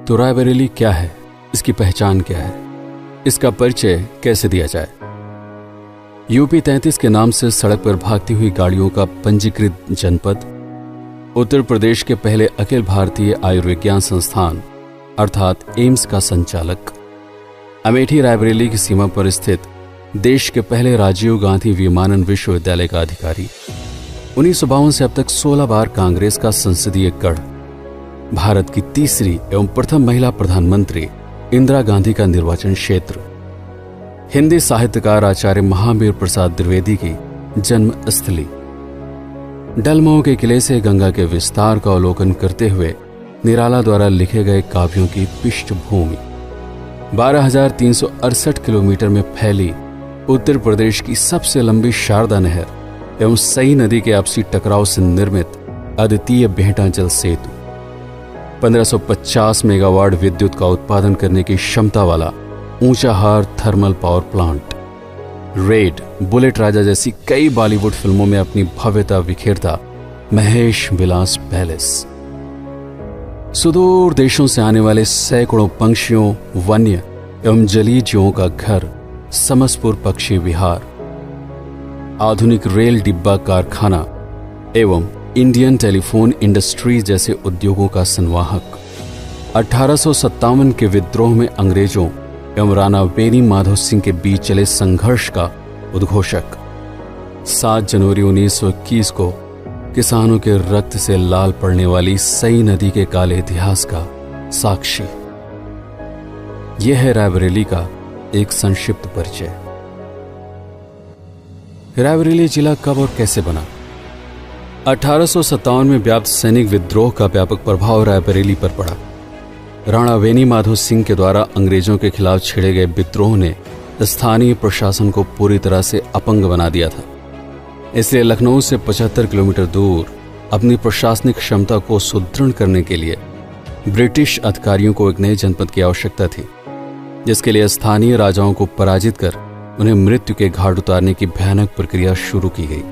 तो रायबरेली क्या है, इसकी पहचान क्या है, इसका परिचय कैसे दिया जाए। यूपी 33 के नाम से सड़क पर भागती हुई गाड़ियों का पंजीकृत जनपद, उत्तर प्रदेश के पहले अखिल भारतीय आयुर्विज्ञान संस्थान अर्थात एम्स का संचालक, अमेठी रायबरेली की सीमा पर स्थित देश के पहले राजीव गांधी विमानन विश्वविद्यालय का अधिकारी, 1952 से अब तक 16 बार कांग्रेस का संसदीय गढ़, भारत की तीसरी एवं प्रथम महिला प्रधानमंत्री इंदिरा गांधी का निर्वाचन क्षेत्र, हिंदी साहित्यकार आचार्य महावीर प्रसाद द्विवेदी की जन्मस्थली, डलमऊ के किले से गंगा के विस्तार का अवलोकन करते हुए निराला द्वारा लिखे गए काव्यों की पृष्ठभूमि, 12,368 किलोमीटर में फैली उत्तर प्रदेश की सबसे लंबी शारदा नहर एवं सई नदी के आपसी टकराव से निर्मित अद्वितीय भेंटा जल सेतु, 1550 मेगावाट विद्युत का उत्पादन करने की क्षमता वाला Unchahar thermal power plant, Red, Bullet Raja जैसी कई बॉलीवुड फिल्मों में अपनी भव्यता बिखेरता महेश विलास पैलेस, सुदूर देशों से आने वाले सैकड़ों पंक्षियों, वन्य एवं जलीय जीवों का घर समसपुर पक्षी विहार, आधुनिक रेल डिब्बा कारखाना एवं इंडियन टेलीफोन इंडस्ट्री जैसे उद्योगों का संवाहक, 1857 के विद्रोह में अंग्रेजों एवं राणा वेनी माधव सिंह के बीच चले संघर्ष का उद्घोषक, 7 जनवरी 1921 को किसानों के रक्त से लाल पड़ने वाली सई नदी के काले इतिहास का साक्षी। यह है रायबरेली का एक संक्षिप्त परिचय। रायबरेली जिला कब और कैसे बना? 1857 में व्याप्त सैनिक विद्रोह का व्यापक प्रभाव रायबरेली पर पड़ा। राणा वेनी माधव सिंह के द्वारा अंग्रेजों के खिलाफ छेड़े गए विद्रोह ने स्थानीय प्रशासन को पूरी तरह से अपंग बना दिया था। इसलिए लखनऊ से 75 किलोमीटर दूर अपनी प्रशासनिक क्षमता को सुदृढ़ करने के लिए ब्रिटिश अधिकारियों को एक नए जनपद की आवश्यकता थी, जिसके लिए स्थानीय राजाओं को पराजित कर उन्हें मृत्यु के घाट उतारने की भयानक प्रक्रिया शुरू की गई।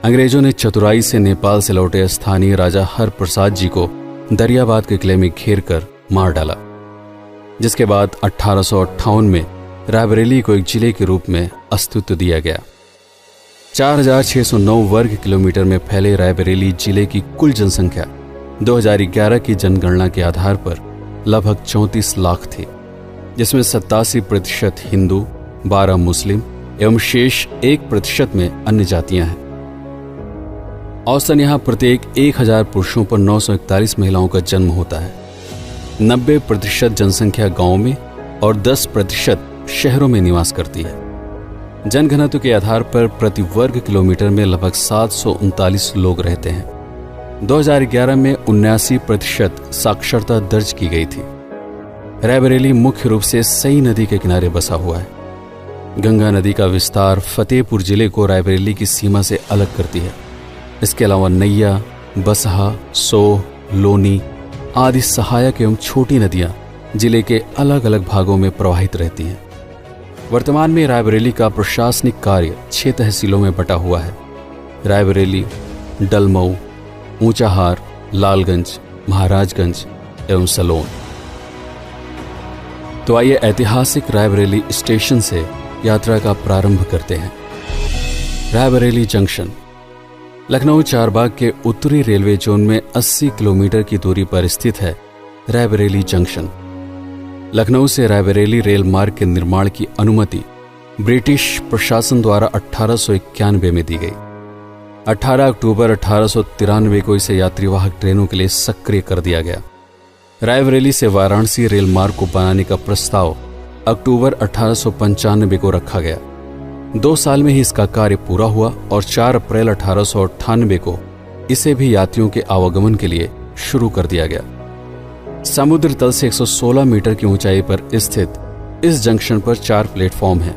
अंग्रेजों ने चतुराई से नेपाल से लौटे स्थानीय राजा हर प्रसाद जी को दरियाबाद के किले में घेर कर मार डाला, जिसके बाद 1858 में रायबरेली को एक जिले के रूप में अस्तित्व दिया गया। 4,609 वर्ग किलोमीटर में फैले रायबरेली जिले की कुल जनसंख्या 2011 की जनगणना के आधार पर लगभग 34 लाख थी, जिसमें 87% हिंदू, 12 मुस्लिम एवं शेष 1% में अन्य जातियां हैं। औसतन यहां प्रत्येक 1000 पुरुषों पर 941 महिलाओं का जन्म होता है। 90% जनसंख्या गांवों में और 10% शहरों में निवास करती है। जनघनत्व के आधार पर प्रति वर्ग किलोमीटर में लगभग 739 लोग रहते हैं। 2011 में 79% साक्षरता दर्ज की गई थी। रायबरेली मुख्य रूप से सई नदी के किनारे बसा हुआ है। गंगा नदी का विस्तार फतेहपुर जिले को रायबरेली की सीमा से अलग करती है। इसके अलावा नैया, बसहा, सोह, लोनी आदि सहायक एवं छोटी नदियां जिले के अलग अलग भागों में प्रवाहित रहती हैं। वर्तमान में रायबरेली का प्रशासनिक कार्य 6 तहसीलों में बटा हुआ है: रायबरेली, डलमऊ, ऊंचाहार, लालगंज, महाराजगंज एवं सलोन। तो आइए ऐतिहासिक रायबरेली स्टेशन से यात्रा का प्रारंभ करते हैं। रायबरेली जंक्शन लखनऊ चारबाग के उत्तरी रेलवे जोन में 80 किलोमीटर की दूरी पर स्थित है। रायबरेली जंक्शन लखनऊ से रायबरेली रेल मार्ग के निर्माण की अनुमति ब्रिटिश प्रशासन द्वारा 1891 में दी गई। 18 अक्टूबर 1893 को इसे यात्रीवाहक ट्रेनों के लिए सक्रिय कर दिया गया। रायबरेली से वाराणसी रेल मार्ग को बनाने का प्रस्ताव अक्टूबर 1895 को रखा गया। 2 साल में ही इसका कार्य पूरा हुआ और 4 अप्रैल 1898 को इसे भी यात्रियों के आवागमन के लिए शुरू कर दिया गया। समुद्र तल से 116 मीटर की ऊंचाई पर स्थित इस जंक्शन पर 4 प्लेटफॉर्म हैं,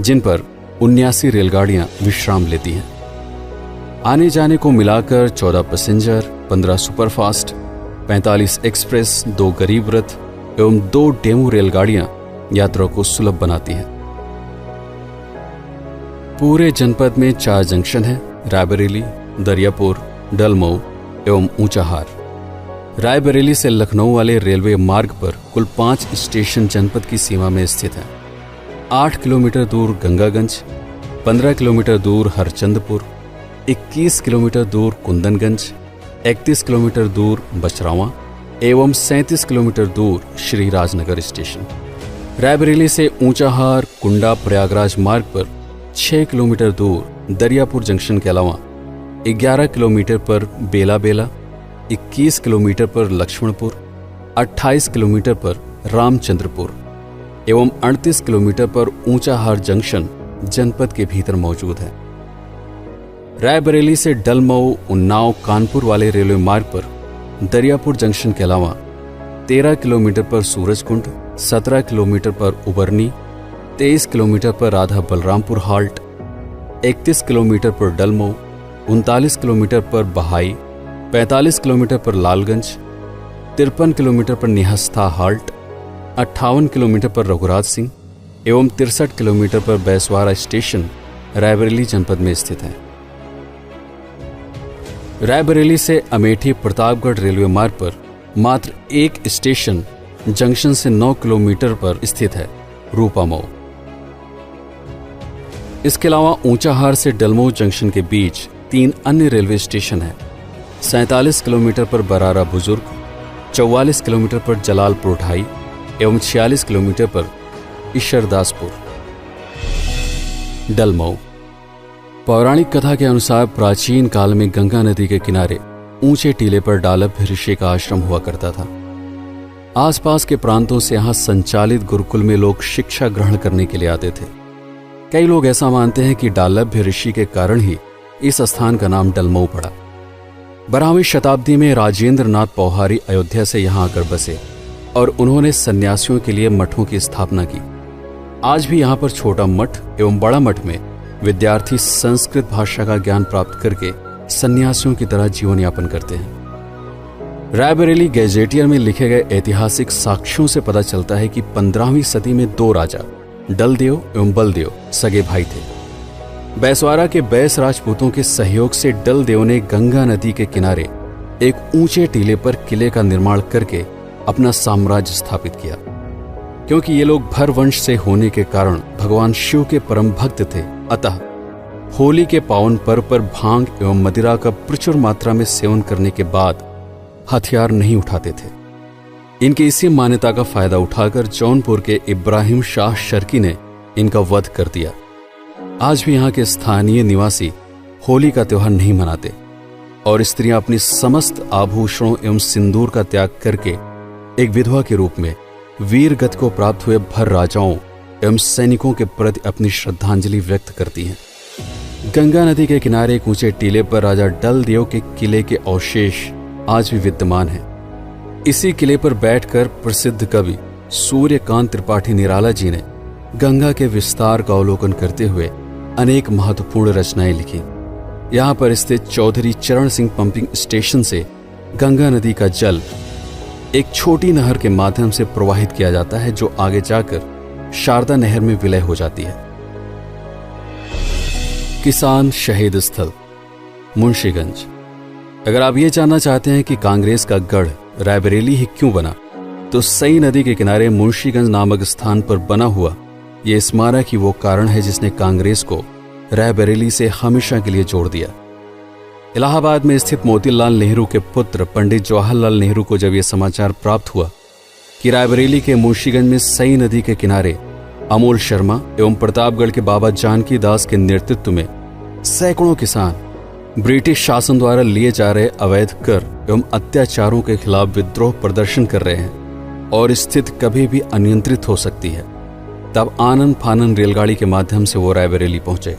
जिन पर 79 रेलगाड़ियां विश्राम लेती हैं। आने जाने को मिलाकर 14 पैसेंजर, 15 सुपरफास्ट, 45 एक्सप्रेस, 2 गरीब रथ एवं 2 डेमू रेलगाड़ियां यात्रा को सुलभ बनाती हैं। पूरे जनपद में 4 जंक्शन हैं: रायबरेली, दरियापुर, डलमऊ एवं ऊंचाहार। रायबरेली से लखनऊ वाले रेलवे मार्ग पर कुल 5 स्टेशन जनपद की सीमा में स्थित हैं। 8 किलोमीटर दूर गंगागंज, 15 किलोमीटर दूर हरचंदपुर, 21 किलोमीटर दूर कुंदनगंज, 31 किलोमीटर दूर बचरावा एवं 37 किलोमीटर दूर श्री राजनगर स्टेशन। रायबरेली से ऊंचाहार कुंडा प्रयागराज मार्ग पर 6 किलोमीटर दूर दरियापुर जंक्शन के अलावा 11 किलोमीटर पर बेला बेला, 21 किलोमीटर पर लक्ष्मणपुर, 28 किलोमीटर पर रामचंद्रपुर एवं 38 किलोमीटर पर ऊंचाहार जंक्शन जनपद के भीतर मौजूद है। रायबरेली से डलमऊ, उन्नाव, कानपुर वाले रेलवे मार्ग पर दरियापुर जंक्शन के अलावा 13 किलोमीटर पर सूरजकुंड, 17 किलोमीटर पर उबरनी, 23 किलोमीटर पर राधा बलरामपुर हाल्ट, 31 किलोमीटर पर डलमऊ, 39 किलोमीटर पर बहाई, 45 किलोमीटर पर लालगंज, 53 किलोमीटर पर निहस्था हाल्ट, 58 किलोमीटर पर रघुराज सिंह एवं 63 किलोमीटर पर बैसवारा स्टेशन रायबरेली जनपद में स्थित है। रायबरेली से अमेठी प्रतापगढ़ रेलवे मार्ग पर मात्र एक स्टेशन जंक्शन से 9 किलोमीटर पर स्थित है, रूपामऊ। इसके अलावा ऊंचाहार से डलमऊ जंक्शन के बीच 3 अन्य रेलवे स्टेशन हैं। 47 किलोमीटर पर बरारा बुजुर्ग, 44 किलोमीटर पर जलालपुर ढाई एवं 46 किलोमीटर पर ईश्वरदासपुर। डलमऊ। पौराणिक कथा के अनुसार प्राचीन काल में गंगा नदी के किनारे ऊंचे टीले पर डालभ्य ऋषि का आश्रम हुआ करता था। आसपास के प्रांतों से यहां संचालित गुरुकुल में लोग शिक्षा ग्रहण करने के लिए आते थे। कई लोग ऐसा मानते हैं कि डालभ्य ऋषि के कारण ही इस स्थान का नाम डलमऊ पड़ा। 12वीं शताब्दी में राजेंद्र नाथ पौहारी अयोध्या से यहां आकर बसे और उन्होंने सन्यासियों के लिए मठों की स्थापना की। आज भी यहां पर छोटा मठ एवं बड़ा मठ में विद्यार्थी संस्कृत भाषा का ज्ञान प्राप्त करके सन्यासियों की तरह जीवन यापन करते हैं। रायबरेली गैजेटियर में लिखे गए ऐतिहासिक साक्ष्यों से पता चलता है कि 15वीं सदी में 2 राजा डलदेव एवं बलदेव सगे भाई थे। बैसवारा के बैस राजपूतों के सहयोग से डलदेव ने गंगा नदी के किनारे एक ऊंचे टीले पर किले का निर्माण करके अपना साम्राज्य स्थापित किया। क्योंकि ये लोग भरवंश से होने के कारण भगवान शिव के परम भक्त थे, अतः होली के पावन पर्व पर भांग एवं मदिरा का प्रचुर मात्रा में सेवन करने के बाद हथियार नहीं उठाते थे। इनकी इसी मान्यता का फायदा उठाकर जौनपुर के इब्राहिम शाह शर्की ने इनका वध कर दिया। आज भी यहाँ के स्थानीय निवासी होली का त्योहार नहीं मनाते और स्त्रियां अपनी समस्त आभूषणों एवं सिंदूर का त्याग करके एक विधवा के रूप में वीर गति को प्राप्त हुए भर राजाओं एवं सैनिकों के प्रति अपनी श्रद्धांजलि व्यक्त करती हैं। गंगा नदी के किनारे एक ऊंचे टीले पर राजा डलदेव के किले के अवशेष आज भी विद्यमान हैं। इसी किले पर बैठकर प्रसिद्ध कवि सूर्यकांत त्रिपाठी निराला जी ने गंगा के विस्तार का अवलोकन करते हुए अनेक महत्वपूर्ण रचनाएं लिखी। यहाँ पर स्थित चौधरी चरण सिंह पंपिंग स्टेशन से गंगा नदी का जल एक छोटी नहर के माध्यम से प्रवाहित किया जाता है, जो आगे जाकर शारदा नहर में विलय हो जाती है। किसान शहीद स्थल मुंशीगंज। अगर आप ये जानना चाहते हैं कि कांग्रेस का गढ़ रायबरेली ही क्यों बना, तो सई नदी के किनारे मुंशीगंज नामक स्थान पर बना हुआ ये स्मारक ही वो कारण है जिसने कांग्रेस को रायबरेली से हमेशा के लिए जोड़ दिया। इलाहाबाद में स्थित मोतीलाल नेहरू के पुत्र पंडित जवाहरलाल नेहरू को जब यह समाचार प्राप्त हुआ कि रायबरेली के मुंशीगंज में सई नदी के किनारे अमोल शर्मा एवं प्रतापगढ़ के बाबा जानकी दास के नेतृत्व में सैकड़ों किसान ब्रिटिश शासन द्वारा लिए जा रहे अवैध कर एवं अत्याचारों के खिलाफ विद्रोह प्रदर्शन कर रहे हैं और स्थिति कभी भी अनियंत्रित हो सकती है, तब आनन फानन रेलगाड़ी के माध्यम से वो रायबरेली पहुंचे।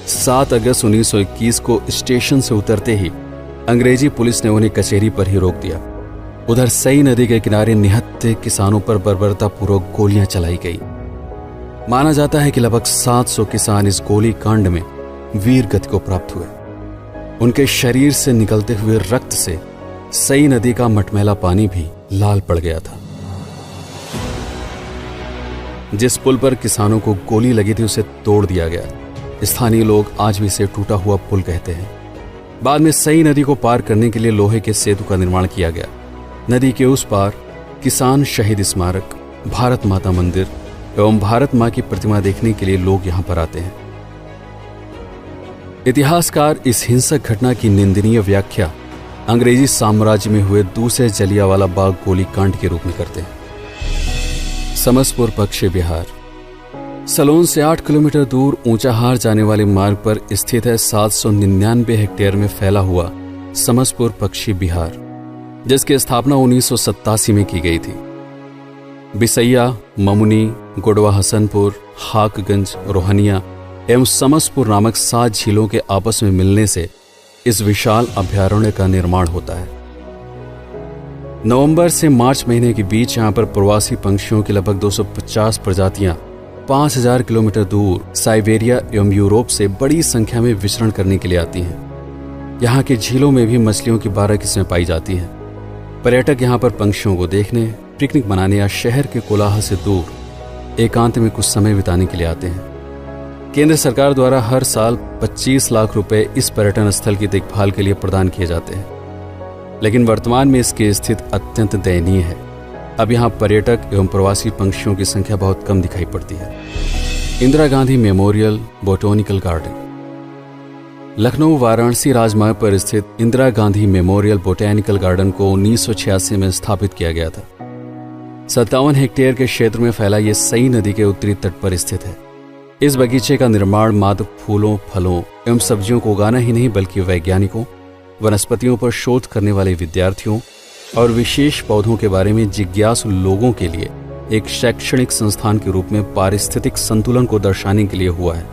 7 अगस्त 1921 को स्टेशन से उतरते ही अंग्रेजी पुलिस ने उन्हें कचहरी पर ही रोक दिया। उधर सई नदी के किनारे निहत्थे किसानों पर बर्बरतापूर्वक गोलियां चलाई गई। माना जाता है कि लगभग 700 किसान इस गोली कांड में वीर गति को प्राप्त हुए। उनके शरीर से निकलते हुए रक्त से सई नदी का मटमैला पानी भी लाल पड़ गया था। जिस पुल पर किसानों को गोली लगी थी उसे तोड़ दिया गया। स्थानीय लोग आज भी इसे टूटा हुआ पुल कहते हैं। बाद में सई नदी को पार करने के लिए लोहे के सेतु का निर्माण किया गया। नदी के उस पार किसान शहीद स्मारक, भारत माता मंदिर एवं भारत मां की प्रतिमा देखने के लिए लोग यहां पर आते हैं। इतिहासकार इस हिंसक घटना की निंदनीय व्याख्या अंग्रेजी साम्राज्य में हुए दूसरे जलियांवाला बाग गोलीकांड के रूप में करते हैं। समसपुर पक्षी विहार सलोन से 8 किलोमीटर दूर ऊंचाहार जाने वाले मार्ग पर स्थित है 799 हेक्टेयर में फैला हुआ समसपुर पक्षी विहार, जिसकी स्थापना 1987 में की गई थी। बिसैया, ममुनी, गोडवा हसनपुर, हाकगंज, रोहनिया एवं समसपुर नामक 7 झीलों के आपस में मिलने से इस विशाल अभयारण्य का निर्माण होता है। नवंबर से मार्च महीने के बीच यहां पर प्रवासी पंक्षियों की लगभग 250 प्रजातियां 5000 किलोमीटर दूर साइबेरिया एवं यूरोप से बड़ी संख्या में विचरण करने के लिए आती हैं। यहाँ के झीलों में भी मछलियों की 12 किस्में पाई जाती हैं। पर्यटक यहाँ पर पंक्षियों को देखने, पिकनिक मनाने या शहर के कोलाहल से दूर एकांत में कुछ समय बिताने के लिए आते हैं। केंद्र सरकार द्वारा हर साल 25 लाख रुपए इस पर्यटन स्थल की देखभाल के लिए प्रदान किए जाते हैं, लेकिन वर्तमान में इसकी स्थिति अत्यंत दयनीय है। अब यहाँ पर्यटक एवं प्रवासी पंक्षियों की संख्या बहुत कम दिखाई पड़ती है। Indira Gandhi memorial botanical garden Lucknow Varanasi राजमार्ग पर स्थित Indira Gandhi memorial botanical garden को 1986 में स्थापित किया गया था। 57 हेक्टेयर के क्षेत्र में फैला ये सई नदी के उत्तरी तट पर स्थित है। इस बगीचे का निर्माण मात्र फूलों, फलों एवं सब्जियों को उगाना ही नहीं बल्कि वैज्ञानिकों, वनस्पतियों पर शोध करने वाले विद्यार्थियों और विशेष पौधों के बारे में जिज्ञासु लोगों के लिए एक शैक्षणिक संस्थान के रूप में पारिस्थितिक संतुलन को दर्शाने के लिए हुआ है,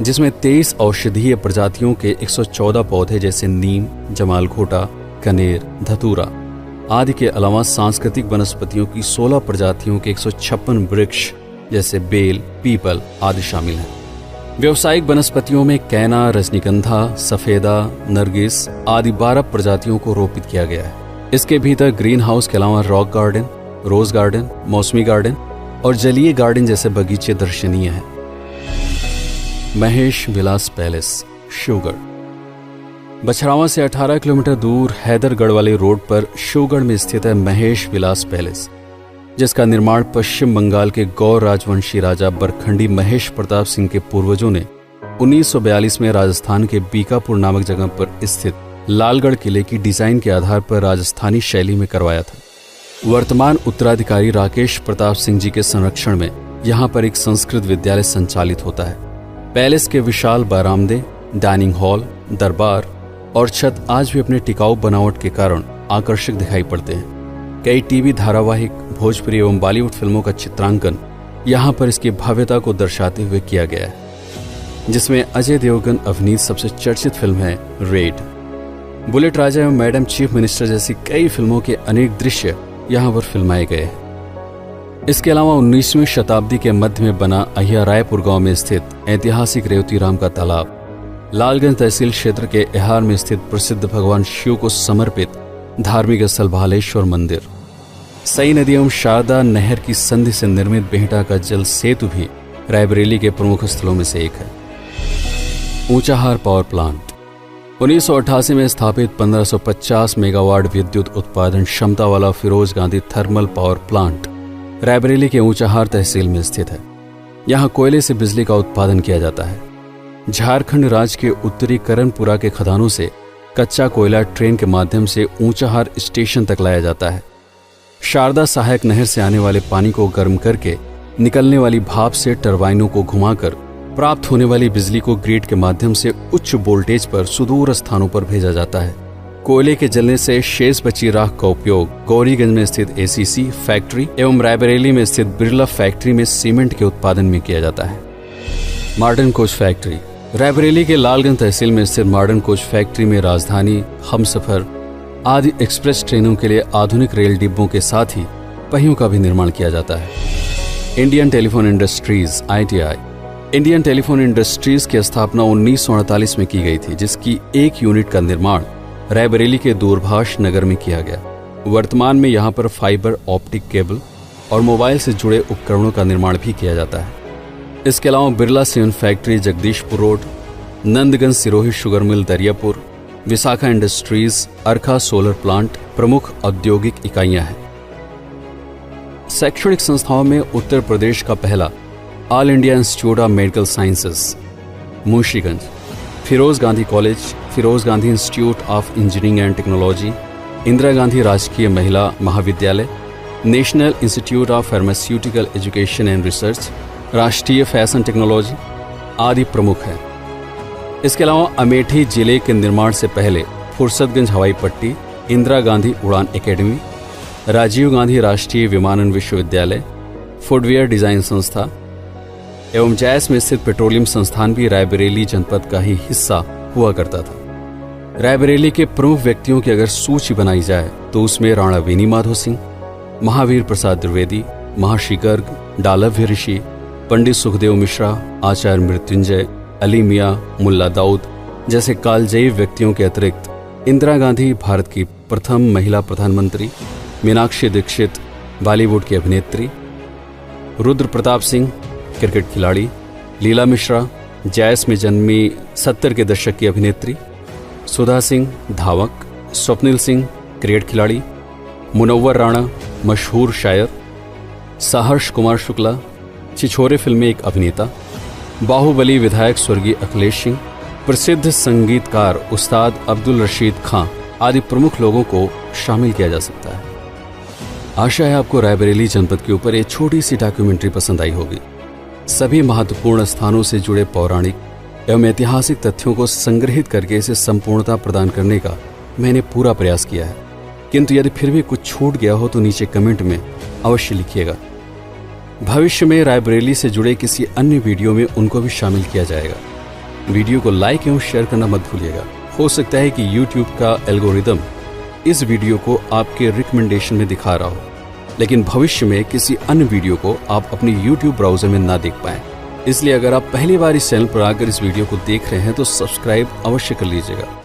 जिसमें 23 औषधीय प्रजातियों के 114 पौधे जैसे नीम, जमालघोटा, कनेर, धतूरा आदि के अलावा सांस्कृतिक वनस्पतियों की 16 प्रजातियों के 156 वृक्ष जैसे बेल, पीपल आदि शामिल हैं। व्यावसायिक वनस्पतियों में कैना, रजनीगंधा, सफेदा, नरगिस आदि 12 प्रजातियों को रोपित किया गया है। इसके भीतर ग्रीन हाउस के अलावा रॉक गार्डन, रोज गार्डन, मौसमी गार्डन और जलीय गार्डन जैसे बगीचे दर्शनीय हैं। महेश विलास पैलेस, शिवगढ़ बछरावा से 18 किलोमीटर दूर हैदरगढ़ वाले रोड पर शिवगढ़ में स्थित है महेश विलास पैलेस, जिसका निर्माण पश्चिम बंगाल के गौर राजवंशी राजा बरखंडी महेश प्रताप सिंह के पूर्वजों ने 1942 में राजस्थान के बीकापुर नामक जगह पर स्थित लालगढ़ किले की डिजाइन के आधार पर राजस्थानी शैली में करवाया था। वर्तमान उत्तराधिकारी राकेश प्रताप सिंह जी के संरक्षण में यहाँ पर एक संस्कृत विद्यालय संचालित होता है। पैलेस के विशाल बरामदे, डाइनिंग हॉल, दरबार और छत आज भी अपने टिकाऊ बनावट के कारण आकर्षक दिखाई पड़ते हैं। कई टीवी धारावाहिक, भोजपुरी एवं बॉलीवुड फिल्मों का चित्रांकन यहाँ पर इसकी भव्यता को दर्शाते हुए किया गया है, जिसमें अजय देवगन अभिनीत सबसे चर्चित फिल्म है रेड। बुलेट राजा एवं मैडम चीफ मिनिस्टर जैसी कई फिल्मों के अनेक दृश्य यहाँ पर फिल्माए गए हैं। इसके अलावा 19वीं शताब्दी के मध्य में बना अहिया रायपुर गांव में स्थित ऐतिहासिक रेवतीराम का तालाब, लालगंज तहसील क्षेत्र के एहार में स्थित प्रसिद्ध भगवान शिव को समर्पित धार्मिक स्थल भालेश्वर मंदिर, सई नदी एवं शारदा नहर की संधि से निर्मित बेहटा का जल सेतु भी रायबरेली के प्रमुख स्थलों में से एक है। ऊंचाहार पावर प्लांट 1988 में स्थापित 1550 मेगावाट विद्युत उत्पादन क्षमता वाला Feroze Gandhi thermal power plant Raebareli के ऊंचाहार तहसील में स्थित है। यहाँ कोयले से बिजली का उत्पादन किया जाता है। झारखंड राज्य के उत्तरी करनपुरा के खदानों से कच्चा कोयला ट्रेन के माध्यम से ऊंचाहार स्टेशन तक लाया जाता है। शारदा सहायक नहर से आने वाले पानी को गर्म करके निकलने वाली भाप से टरबाइनों को घुमाकर प्राप्त होने वाली बिजली को ग्रिड के माध्यम से उच्च वोल्टेज पर सुदूर स्थानों पर भेजा जाता है। कोयले के जलने से शेष बची राख का उपयोग गौरीगंज में स्थित एसीसी फैक्ट्री एवं रायबरेली में स्थित बिरला फैक्ट्री में सीमेंट के उत्पादन में किया जाता है। मॉडर्न कोच फैक्ट्री रायबरेली के लालगंज तहसील में स्थित मॉडर्न कोच फैक्ट्री में राजधानी, हमसफर आदि एक्सप्रेस ट्रेनों के लिए आधुनिक रेल डिब्बों के साथ ही पहियों का भी निर्माण किया जाता है। Indian telephone industries (ITI) Indian telephone industries की स्थापना 1948 में की गई थी, जिसकी एक यूनिट का निर्माण रायबरेली के दूरभाष नगर में किया गया। वर्तमान में यहाँ पर फाइबर ऑप्टिक केबल और मोबाइल से जुड़े उपकरणों का निर्माण भी किया जाता है। इसके अलावा Birla cement factory Jagdishpur road, Nandganj Sirohi sugar mill Dariyapur, Vishakha industries, Arka solar plant प्रमुख औद्योगिक इकाइयां हैं। शैक्षणिक संस्थाओं में उत्तर प्रदेश का पहला all India institute of medical sciences Munshiganj, Feroze Gandhi college, Feroze Gandhi institute of engineering and technology, Indira Gandhi राजकीय महिला महाविद्यालय, national institute of pharmaceutical education and research, राष्ट्रीय फैशन टेक्नोलॉजी आदि प्रमुख हैं। इसके अलावा अमेठी जिले के निर्माण से पहले फुर्सतगंज हवाई पट्टी, इंदिरा गांधी उड़ान एकेडमी, राजीव गांधी राष्ट्रीय विमानन विश्वविद्यालय, फुटवियर डिजाइन संस्था एवं जैस में स्थित पेट्रोलियम संस्थान भी रायबरेली जनपद का ही हिस्सा हुआ करता था। रायबरेली के प्रमुख व्यक्तियों की अगर सूची बनाई जाए तो उसमें राणा वेनी माधो सिंह, महावीर प्रसाद द्विवेदी, महर्षि गर्ग, डालभ्य ऋषि, पंडित सुखदेव मिश्रा, आचार्य मृत्युंजय, अली मियां, मुल्ला दाऊद जैसे कालजयी व्यक्तियों के अतिरिक्त इंदिरा गांधी भारत की प्रथम महिला प्रधानमंत्री, मीनाक्षी दीक्षित बॉलीवुड की अभिनेत्री, रुद्र प्रताप सिंह क्रिकेट खिलाड़ी, लीला मिश्रा जैस में जन्मी 70 के दशक की अभिनेत्री, सुधा सिंह धावक, स्वप्निल सिंह क्रिकेट खिलाड़ी, मुनव्वर राणा मशहूर शायर, सहर्ष कुमार शुक्ला छिछोरे फिल्म में एक अभिनेता, बाहुबली विधायक स्वर्गीय अखिलेश सिंह, प्रसिद्ध संगीतकार उस्ताद अब्दुल रशीद खां आदि प्रमुख लोगों को शामिल किया जा सकता है। आशा है आपको रायबरेली जनपद के ऊपर एक छोटी सी डॉक्यूमेंट्री पसंद आई होगी। सभी महत्वपूर्ण स्थानों से जुड़े पौराणिक एवं ऐतिहासिक तथ्यों को संग्रहित करके इसे संपूर्णता प्रदान करने का मैंने पूरा प्रयास किया है, किंतु यदि फिर भी कुछ छूट गया हो तो नीचे कमेंट में अवश्य लिखिएगा। भविष्य में रायबरेली से जुड़े किसी अन्य वीडियो में उनको भी शामिल किया जाएगा। वीडियो को लाइक एवं शेयर करना मत भूलिएगा। हो सकता है कि YouTube का एल्गोरिदम इस वीडियो को आपके रिकमेंडेशन में दिखा रहा हो, लेकिन भविष्य में किसी अन्य वीडियो को आप अपनी YouTube ब्राउजर में ना देख पाएं। इसलिए अगर आप पहली बार इस चैनल पर आकर इस वीडियो को देख रहे हैं तो सब्सक्राइब अवश्य कर लीजिएगा।